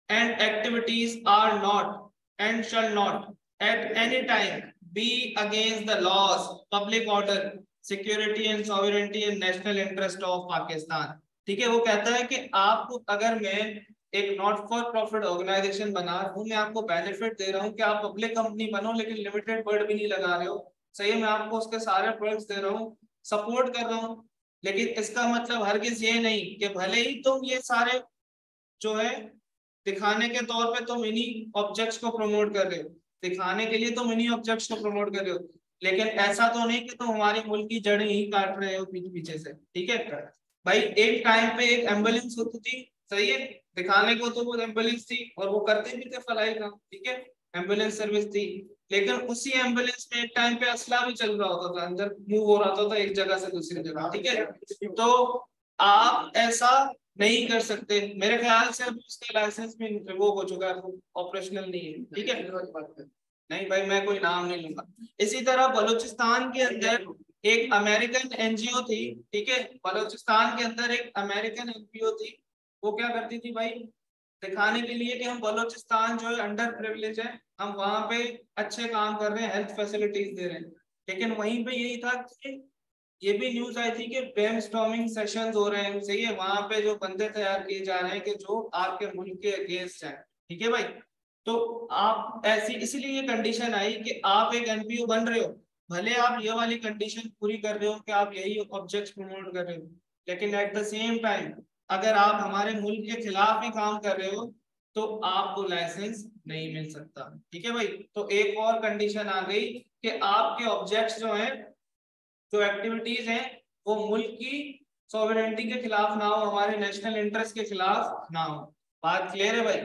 and activities are not and shall not at any time be against the laws, public order, security and sovereignty and national interest of Pakistan, ठीक है। वो कहता है कि आपको अगर मैं एक नॉट फॉर प्रॉफिट ऑर्गेनाइजेशन बना रहा हूँ, मैं आपको बेनिफिट दे रहा हूँ कि आप पब्लिक कंपनी बनो लेकिन लिमिटेड वर्ड भी नहीं लगा रहे हो, सही है, मैं आपको उसके सारे प्रोडक्ट्स दे रहा हूँ, सपोर्ट कर रहा हूँ, लेकिन इसका मतलब हरगिज ये नहीं कि भले ही तुम ये सारे जो है दिखाने के तौर पे तुम इन्हीं ऑब्जेक्ट्स को प्रमोट कर रहे हो, दिखाने के लिए तुम इन्हीं ऑब्जेक्ट्स को प्रमोट कर रहे हो, लेकिन ऐसा तो नहीं कि तुम हमारे मुल्क की जड़ें ही काट रहे हो पीछे से, ठीक है भाई। एक टाइम पे एक एम्बुलेंस होती थी, सही है, दिखाने को तो वो एम्बुलेंस थी और वो करते भी थे फलाई काम, ठीक है, एम्बुलेंस सर्विस थी, लेकिन उसी एम्बुलेंस में एक टाइम पे असला भी चल रहा होता था, अंदर मूव हो रहा था एक जगह से दूसरी जगह, ठीक है। तो आप ऐसा नहीं कर सकते, मेरे ख्याल से अभी उसका लाइसेंस भी रिवोक हो चुका है, ऑपरेशनल नहीं है, ठीक है। नहीं भाई मैं कोई नाम नहीं लूंगा। इसी तरह बलूचिस्तान के अंदर एक अमेरिकन एनजीओ थी, ठीक है, बलूचिस्तान के अंदर एक अमेरिकन एनजीओ थी। वो क्या करती थी भाई, दिखाने के लिए कि हम बलूचिस्तान जो है अंडर प्रिविलेज है, हम वहां पे अच्छे काम कर रहे हैं, हेल्थ फैसिलिटीज दे रहे हैं। लेकिन वहीं पे यही था कि ये भी न्यूज आई थी कि ब्रेनस्टॉर्मिंग सेशंस हो रहे हैं, सही है, वहां पे जो बंदे तैयार किए जा रहे हैं कि जो आपके मुल्क के अगेंस्ट है, ठीक है भाई। तो आप ऐसी, इसीलिए ये कंडीशन आई कि आप एक एनपीओ बन रहे हो, भले आप ये वाली कंडीशन पूरी कर रहे हो कि आप यही ऑब्जेक्ट्स प्रमोट कर रहे हो, लेकिन एट द सेम टाइम अगर आप हमारे मुल्क के खिलाफ ही काम कर रहे हो तो आपको लाइसेंस नहीं मिल सकता, ठीक है भाई। तो एक और कंडीशन आ गई कि आपके ऑब्जेक्ट्स जो हैं, जो एक्टिविटीज हैं, वो मुल्क की सॉवरेनिटी के खिलाफ ना हो, हमारे नेशनल इंटरेस्ट के खिलाफ ना हो। बात क्लियर है भाई,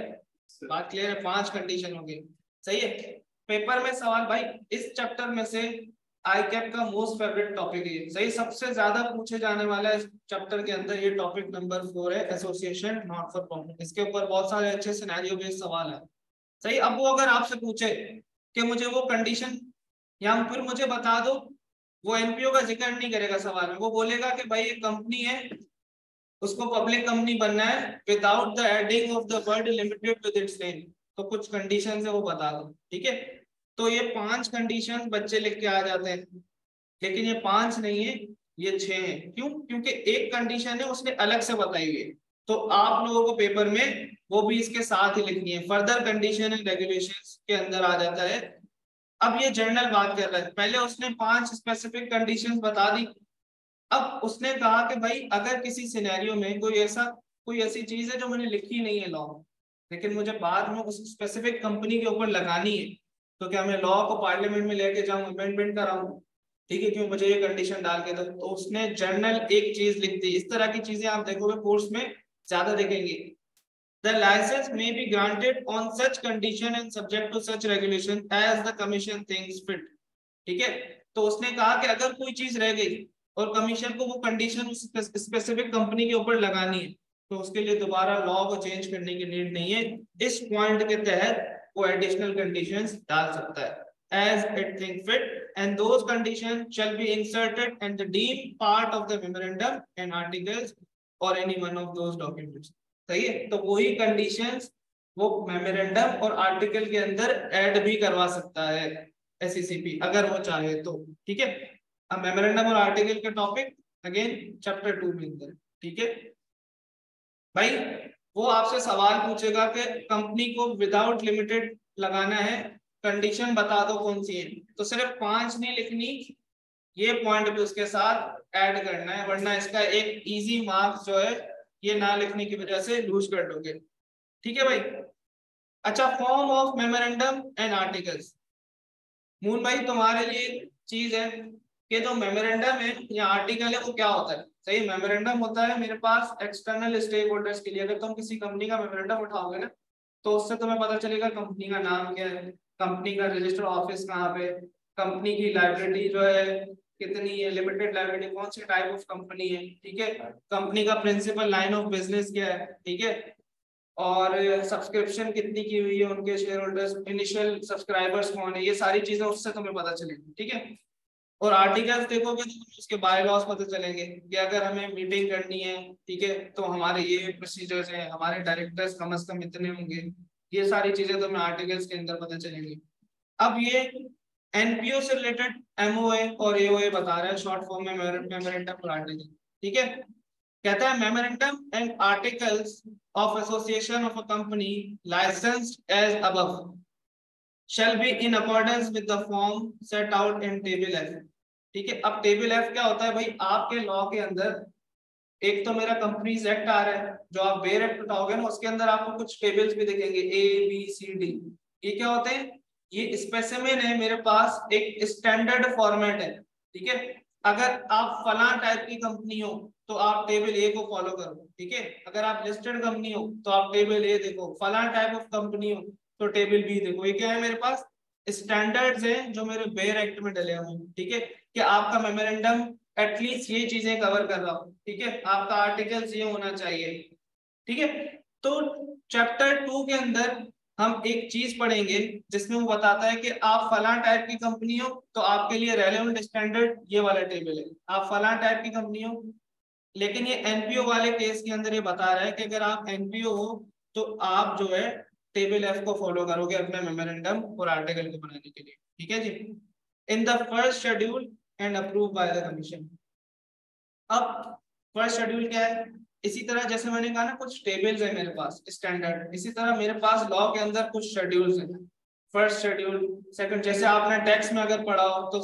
बात क्लियर है, 5 कंडीशन हो गई, सही है। पेपर में सवाल भाई इस चैप्टर में से आई कैप का मोस्ट फेवरेट टॉपिक है, सही, सबसे ज्यादा पूछे जाने वाला है इस चैप्टर के अंदर, ये टॉपिक नंबर 4 है, एसोसिएशन नॉट फॉर प्रॉफिट। इसके ऊपर बहुत सारे अच्छे सिनेरियो बेस्ड सवाल है, सही। अब वो अगर आपसे पूछे कि मुझे वो कंडीशन या फिर मुझे बता दो, वो एनपीओ का जिक्र नहीं करेगा सवाल में, वो बोलेगा कि भाई एक कंपनी है, उसको पब्लिक कंपनी बनना है without the adding of the word limited with its name, तो कुछ कंडीशन है वो बता दो, ठीक है। तो ये 5 कंडीशन बच्चे लिख के आ जाते हैं, लेकिन ये 5 नहीं है, ये 6 है। क्यों? क्योंकि एक कंडीशन है उसने अलग से बताई हुई है, तो आप लोगों को पेपर में वो भी इसके साथ ही लिखनी है, फर्दर कंडीशन एंड रेगुलेशंस के अंदर आ जाता है। अब ये जनरल बात कर रहा है, पहले उसने 5 स्पेसिफिक कंडीशंस बता दी। अब उसने कहा कि भाई अगर किसी सिनेरियो में कोई ऐसी चीज है जो मैंने लिखी नहीं है लॉ, लेकिन मुझे बाद में उस स्पेसिफिक कंपनी के ऊपर लगानी है, तो क्या मैं लॉ को पार्लियामेंट में लेके जाऊं, अमेंडमेंट कराऊं, ठीक है, क्यों मुझे ये कंडीशन डाल के दो। तो उसने जनरल एक चीज लिख दी। इस तरह की चीजें आप देखोगे कोर्स में ज्यादा देखेंगे। The license may be granted on such condition and subject to such regulation as the commission thinks fit, ठीक है। तो उसने कहा कि अगर कोई चीज रह गई और कमीशन को वो कंडीशन उस स्पेसिफिक कंपनी के ऊपर लगानी है, तो उसके लिए दोबारा लॉ को चेंज करने की नीड नहीं है, इस पॉइंट के तहत वो एडिशनल कंडीशंस डाल सकता है as it think fit, and those conditions shall be inserted and deemed part of the memorandum and articles or any one of those documents, सही है। तो वही कंडीशंस वो मेमोरेंडम और आर्टिकल के अंदर ऐड भी करवा सकता है एसईसीपी अगर वो चाहे तो, ठीक है। अब मेमोरेंडम और आर्टिकल के टॉपिक अगेन चैप्टर 2 में अंदर, ठीक है भाई। वो आपसे सवाल पूछेगा कि कंपनी को विदाउट लिमिटेड लगाना है, कंडीशन बता दो कौन सी है, तो सिर्फ 5 नहीं लिखनी, ये पॉइंट भी उसके साथ ऐड करना है, वरना इसका एक इजी मार्क्स जो है ये ना लिखने की वजह से लूज कर दोगे, ठीक है भाई। अच्छा, form of memorandum and articles. Moon भाई तुम्हारे लिए चीज है कि जो मेमोरेंडम है या आर्टिकल है वो क्या होता है, सही। मेमोरेंडम होता है मेरे पास एक्सटर्नल स्टेक होल्डर्स के लिए, अगर तुम किसी कंपनी का मेमोरेंडम उठाओगे ना, तो उससे तुम्हें पता चलेगा कंपनी का नाम क्या है, कंपनी का रजिस्टर्ड ऑफिस कहाँ पे, कंपनी की लाइबिलिटी जो है कितनी है, लिमिटेड लाइबिलिटी कौन सी टाइप ऑफ कंपनी है, ठीक है, कंपनी का प्रिंसिपल लाइन ऑफ बिजनेस क्या है, ठीक है, और सब्सक्रिप्शन कितनी की हुई है, उनके शेयर होल्डर्स, इनिशियल सब्सक्राइबर्स कौन है, ये सारी चीजें उससे तुम्हें पता चलेगी, ठीक है। और आर्टिकल्स देखोगे तो तुम्हें उसके बाय लॉज पता चलेंगे कि अगर हमें मीटिंग करनी है, ठीक है, तो हमारे ये प्रोसीजर्स हैं, हमारे डायरेक्टर्स कम से कम इतने होंगे, ये सारी चीजें तुम्हें आर्टिकल्स के अंदर पता चलेंगी। अब ये एनपीओ से रिलेटेड एमओए और एओए बता रहा है, शॉर्ट फॉर्म में मेमोरेंडम और आर्टिकल, ठीक है। कहता है memorandum and articles of association of a company licensed as above shall be in accordance with the form set out in table F, ठीक है। अब टेबल F क्या होता है भाई, आपके लॉ के अंदर एक तो मेरा कंपनीज एक्ट आ रहा है, जो आप बेयर एक्ट उठाओगे ना उसके अंदर आपको कुछ टेबल्स भी दिखेंगे ABCD, ये क्या होते हैं, ये स्पेसिमेन है मेरे पास, एक स्टैंडर्ड फॉर्मेट है, ठीक है। अगर आप फला टाइप की कंपनी हो तो आप टेबल ए को फॉलो करो, ठीक है। अगर आप लिस्टेड कंपनी हो तो आप टेबल ए देखो, फला टाइप ऑफ कंपनी हो तो टेबल बी देखो। ये क्या है मेरे पास, स्टैंडर्ड्स हैं जो मेरे बेयर एक्ट में डले हुए हैं, ठीक है, कि आपका मेमोरेंडम एटलीस्ट ये चीजें कवर कर रहा हो, ठीक है, आपका आर्टिकल्स ये होना चाहिए, ठीक है। तो चैप्टर 2 के अंदर हम एक चीज पढ़ेंगे जिसमें वो बताता है कि आप फलां टाइप की कंपनी हो तो आपके लिए रेलेवेंट स्टैंडर्ड ये वाला टेबल है, आप फलां टाइप की कंपनी हो। लेकिन ये एनपीओ वाले केस के अंदर ये बता रहा है कि अगर आप एनपीओ हो तो आप जो है टेबल एफ को फॉलो करोगे अपने मेमोरेंडम और आर्टिकल को बनाने के लिए, ठीक है जी। In the first schedule and approve by the commission. अब फर्स्ट शेड्यूल क्या है, इसी तरह जैसे मैंने कहा ना कुछ टेबल्स है मेरे पास स्टैंडर्ड, इसी तरह मेरे पास लॉ के अंदर कुछ शेड्यूल्स हैं। फर्स्ट शेड्यूल, सेकंड, जैसे आपने टैक्स में अगर पढ़ा हो तो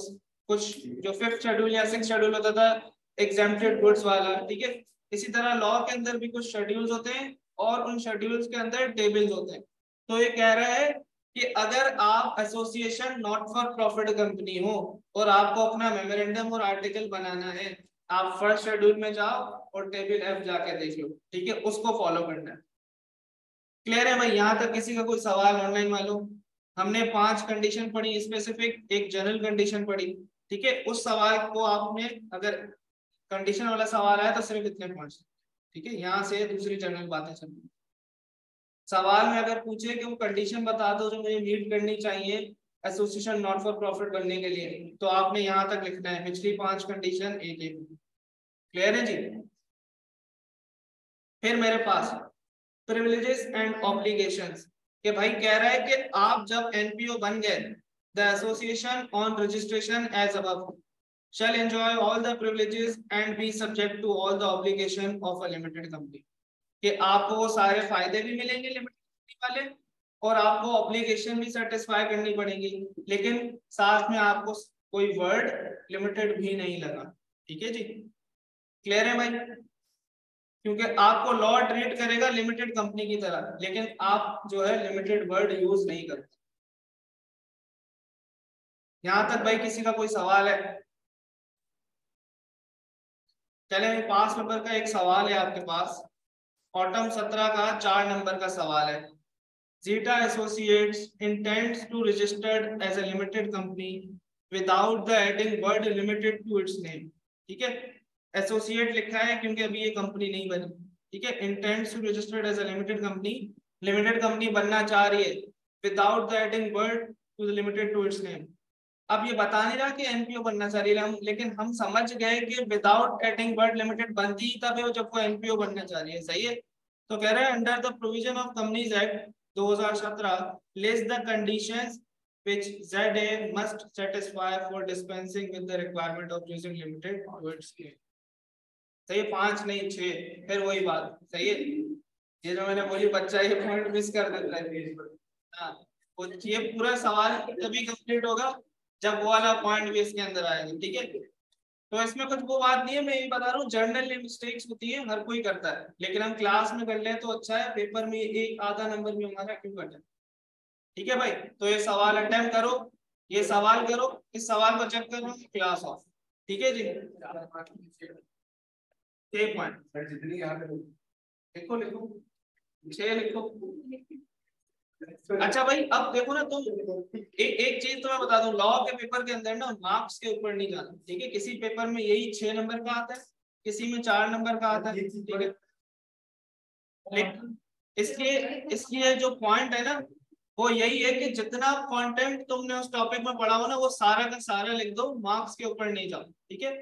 कुछ जो फिफ्थ शेड्यूल या सिक्स शेड्यूल होता था एग्जेम्प्टेड गुड्स वाला, ठीक है। इसी तरह लॉ के अंदर भी कुछ शेड्यूल्स होते हैं और उन शेड्यूल्स के अंदर टेबल्स होते हैं। तो ये कह रहा है कि अगर आप association not for profit company हो और आपको अपना मेमोरेंडम और आर्टिकल बनाना है, आप फर्स्ट शेड्यूल में जाओ और टेबल एफ जाके देख लो, ठीक है, उसको फॉलो करना है। क्लियर है भाई? यहाँ तक किसी का कोई सवाल ऑनलाइन मालूम? हमने 5 कंडीशन पढ़ी स्पेसिफिक, एक जनरल कंडीशन पढ़ी, ठीक है। उस सवाल को आपने अगर कंडीशन वाला सवाल आया तो सिर्फ इतने 5, ठीक है। यहाँ से दूसरी जनरल बातें चल रही। सवाल में अगर पूछे कि वो कंडीशन बता दो जो मुझे मीट करनी चाहिए एसोसिएशन नॉट फॉर प्रॉफिट बनने के लिए, तो आपने यहाँ तक लिखना है पिछली 5 कंडीशन एक एक। क्लियर है जी? फिर मेरे पास प्रिविलेजेस एंड ऑब्लिगेशंस, कि भाई कह रहा है कि आप जब एनपीओ बन गए, the association on registration as above shall enjoy all the privileges and be subject to all the obligation of a limited company, कि आपको वो सारे फायदे भी मिलेंगे लिमिटेड कंपनी वाले और आपको ऑब्लिगेशन भी सेटिस्फाई करनी पड़ेगी, लेकिन साथ में आपको कोई वर्ड लिमिटेड भी नहीं लगा, ठीक है जी। क्लियर है भाई? क्योंकि आपको लॉ ट्रीट करेगा लिमिटेड कंपनी की तरह, लेकिन आप जो है लिमिटेड वर्ड यूज नहीं करते। यहां तक भाई किसी का कोई सवाल है? चले 5 नंबर का एक सवाल है आपके पास, ऑटम 17 का 4 नंबर का सवाल है। Zeta Associates intends to registered as a limited company without the adding word limited to its name, ठीक है। एसोसिएट लिखा है क्योंकि अभी ये कंपनी नहीं बनी, ठीक है। Intends to registered as a limited company, limited company बनना चाह रही है without the adding word to the limited to its name. अब ये बता नहीं रहा कि एनपीओ बनना चाह रही है हम, लेकिन हम समझ गए कि विदाउट एडिंग वर्ड लिमिटेड बनती ही तब है जब वो एनपीओ बनना चाह रही है, सही है। तो कह रहे हैं under the provision of companies act 2017 list the conditions which ZA must satisfy for dispensing with the requirement of using limited to its name। सही है, 5 नहीं 6, फिर वही बात, सही है। ये जो मैंने बोली बच्चा ये पॉइंट मिस कर देता है। हाँ, ये पूरा सवाल तभी कंप्लीट होगा जब वो वाला पॉइंट भी इसके अंदर आएगा, ठीक है। तो इसमें कुछ वो बात नहीं है, मैं ये बता रहा हूँ जर्नल मिस्टेक्स होती है, हर कोई करता है, लेकिन हम क्लास में कर ले तो अच्छा है, पेपर में एक आधा नंबर भी हमारा क्यों कटे, ठीक है भाई। तो ये सवाल अटेम्प्ट करो, ये सवाल करो, इस सवाल को चेक करो, क्लास ऑफ, ठीक है जी। एक पॉइंट लिखो लिखो 6 लिखो। अच्छा भाई अब देखो ना तुम, एक चीज तो मैं बता दूं, लॉ के पेपर के अंदर ना मार्क्स के ऊपर नहीं जाना, ठीक है। किसी पेपर में यही 6 नंबर का आता है, किसी में 4 नंबर का आता है, ठीक है। लेकिन इसलिए इसलिए जो पॉइंट है ना वो यही है कि जितना कंटेंट तुमने उस टॉपिक में पढ़ा हो ना वो सारा का सारा लिख दो, मार्क्स के ऊपर नहीं जाओ, ठीक है।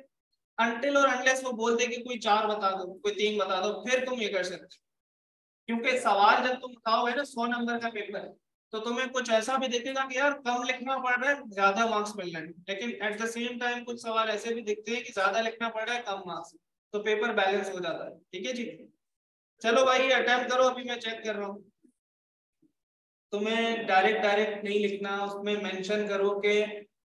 अनटिल और अनलेस वो बोल दे कि कोई 4 बता दो, कोई 3 बता दो, फिर तुम ये कर सकते हो। क्योंकि सवाल जब तुम उठाओगे ना 100 नंबर का पेपर है तो तुम्हें कुछ ऐसा भी दिखेगा कि यार कम लिखना पड़ रहा है ज्यादा मार्क्स मिल रहे हैं, लेकिन एट द सेम टाइम कुछ सवाल ऐसे भी दिखते हैं कि ज्यादा लिखना पड़ रहा है कम मार्क्स, तो पेपर बैलेंस हो जाता है, ठीक है जी। चलो भाई अटेम्प्ट करो, अभी मैं चेक कर रहा हूँ। तुम्हें डायरेक्ट डायरेक्ट नहीं लिखना, उसमें मेंशन करो कि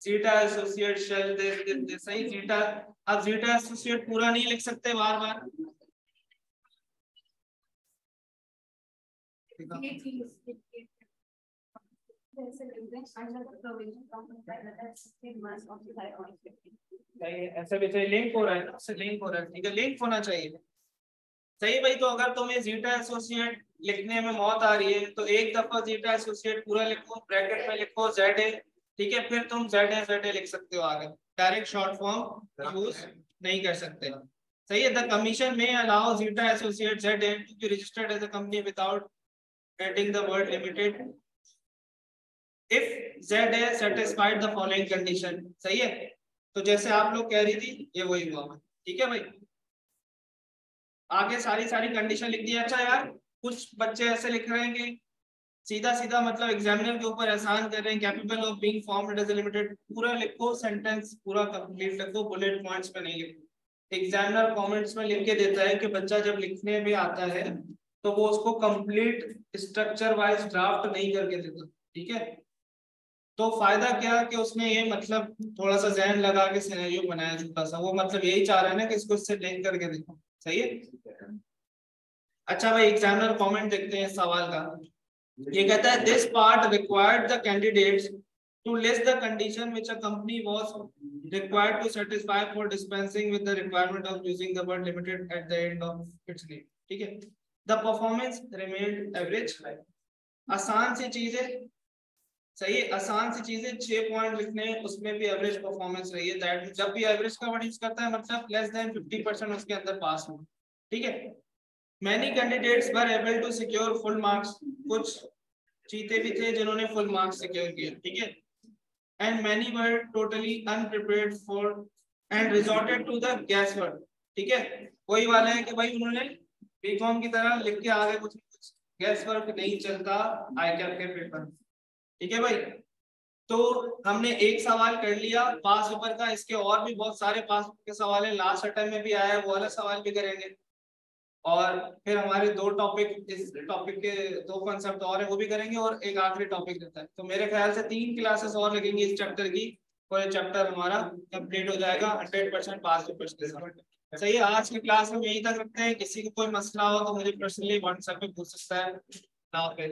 जीटा एसोसिएट शेल दे सही जीटा। अब जीटा एसोसिएट पूरा नहीं लिख सकते बार बार, ऐसे भी लिंक हो रहा है ना, लिंक हो रहा है, ठीक है, लिंक होना चाहिए, सही भाई। तो अगर तुम्हें जीटा एसोसिएट लिखने में मौत आ रही है तो एक दफा जीटा एसोसिएट पूरा लिखो, ब्रैकेट में लिखो ZA, ठीक है, फिर तुम ZA लिख सकते हो आगे, डायरेक्ट शॉर्ट फॉर्म यूज नहीं कर सकते, सही है। The commission may allow zeta associate ZA to be registered as a company without adding the word limited if z है सेटिस्फाइड द फॉलोइंग कंडीशन, सही है। तो जैसे आप लोग कह रही थी ये वही हुआ, ठीक है भाई। आगे सारी कंडीशन लिख दिया। अच्छा यार, कुछ बच्चे ऐसे लिख रहे हैं कि सीधा सीधा मतलब एग्जामिनर के ऊपर एहसान कर रहे हैं, capable of being formed as limited. पूरा लिखो, सेंटेंस पूरा कंप्लीट लिखो, बुलेट पॉइंट्स पे नहीं लिखो। एग्जामिनर कमेंट्स में लिख के देता है कि बच्चा जब लिखने में आता है तो वो उसको कंप्लीट स्ट्रक्चर वाइज ड्राफ्ट नहीं करके देता, ठीक है। तो फायदा क्या कि उसने ये मतलब थोड़ा सा जहन लगा के सिनेरियो बनाया छोटा सा, वो मतलब यही चाह रहा है ना कि इसको इससे लिंक करके देखो, सही है। अच्छा भाई, एग्जामिनर कमेंट देखते हैं सवाल का। ये कहता है this part required the candidates to list the condition which a company was required to satisfy for dispensing with the requirement of using the word limited at the end of its name, ठीक है। The performance remained average. आसान सी चीज है, सही है, आसान सी चीजें 6 पॉइंट लिखने हैं, उसमें भी एवरेज परफॉर्मेंस रही है। दैट जब भी एवरेज का वर्ड यूज करता है मतलब लेस देन 50% उसके अंदर पास हो, ठीक है। Many candidates were able to secure full marks. कुछ चीते भी थे जिन्होंने फुल मार्क्स सिक्योर किए, ठीक है। And many were totally unprepared for and resorted to the guess work, ठीक है। वही वाले हैं कि भाई उन्होंने बीकॉम की तरह लिख के आगे कुछ गैस वर्क नहीं चलता आई कैप के पेपर, ठीक है भाई। तो हमने एक सवाल कर लिया पास पेपर का, इसके और भी बहुत सारे पास पेपर के सवाल है, लास्ट अटेम्प्ट में भी आया है, वो वाला सवाल भी करेंगे। और फिर हमारे 2 टॉपिक, इस टॉपिक के 2 कॉन्सेप्ट और है वो भी करेंगे, और एक आखिरी टॉपिक रहता है। तो मेरे ख्याल से 3 क्लासेस और लगेंगी इस चैप्टर की, और ये चैप्टर हमारा कंप्लीट हो जाएगा 100% पास पेपर के साथ। सही है, आज की क्लास में यहीं तक रखते हैं। किसी को कोई मसला हो तो मुझे पर्सनली व्हाट्सएप पे पूछ सकता है ना। फिर